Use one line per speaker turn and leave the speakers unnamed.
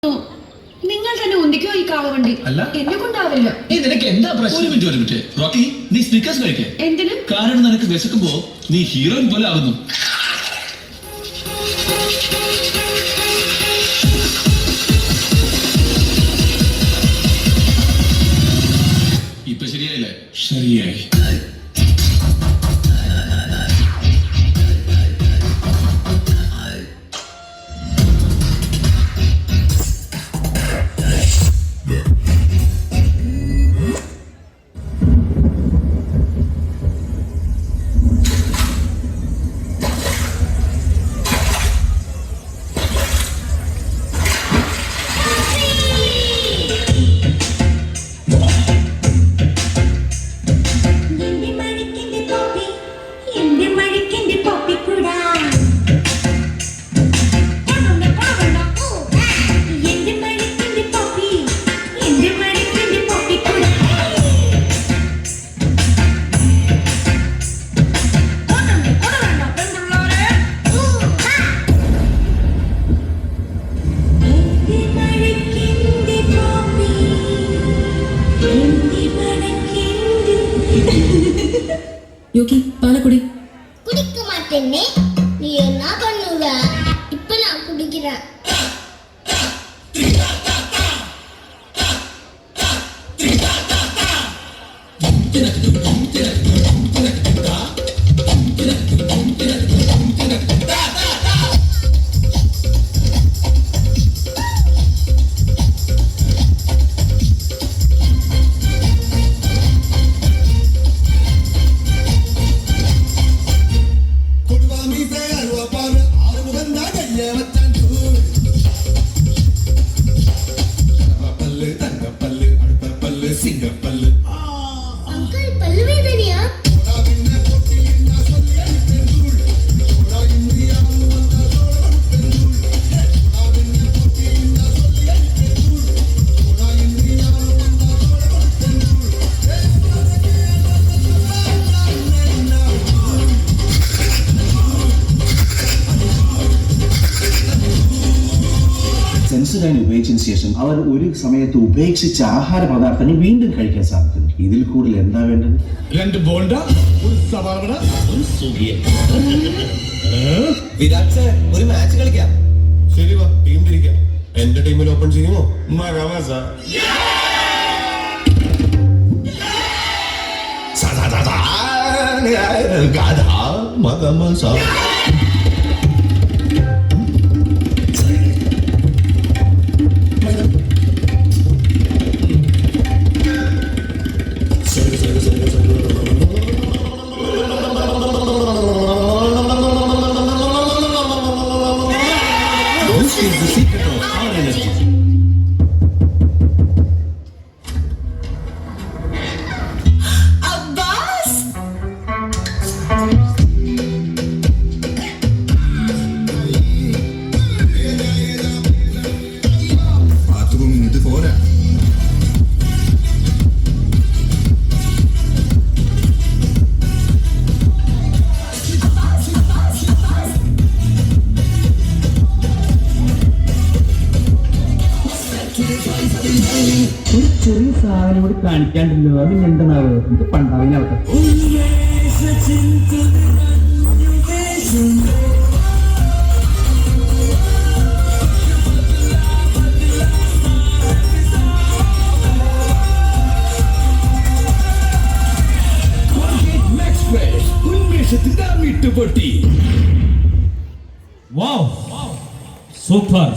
നിങ്ങൾ തന്നെ ഒന്നിക്കോ ഈ കാളവണ്ടി.
അല്ല
എന്നെ കൊണ്ടാവില്ല.
നിനക്ക് എന്താ പ്രശ്നം? റോക്കി, നീ സ്നിക്കേഴ്സ് കഴിക്കേ.
എന്തിന്?
കാരണം നിനക്ക് വിശക്കുമ്പോ നീ ഹീറോയിൻ പോലെ ആകുന്നു. ഇപ്പൊ ശരിയായില്ലേ? ശരിയായി.
யோகி பாலக்குடி
குடிக்க மாட்டேன்னே. நீ என்ன பண்ணுவ? இப்ப நான் குடிக்கிறேன். അങ്കിൾ പല്ലുവേദനയാ?
സെൻസോഡൈൻ ഉപയോഗിച്ചതിന് ശേഷം അവർ ഒരു സമയത്ത് ഉപേക്ഷിച്ച ആഹാര പദാർത്ഥങ്ങൾ വീണ്ടും കഴിക്കാൻ സാധിക്കുന്നു. ഇതിൽ കൂടുതൽ എന്താ വേണ്ടത്?
2 ബോണ്ട, ഒരു സവാള, ഒരു സുഖിയൻ.
വിരാട് സർ, ഒരു മാച്ച് കളിക്കാം.
ശരി വാ, ടീം തിരിക്കാം. എന്റെ ടീമിൽ ഓപ്പൺ ചെയ്യുമോ?
Is the secret of our energy.
Abbas
bathroom ഇത് പോരാ.
ഒരു ചെറിയ സാധനം കൂടി കാണിക്കാണ്ടല്ലോ. അത് എന്താണാവ്? ഇത് പണ്ടാവിനാവട്ടെ.
Wow! Super!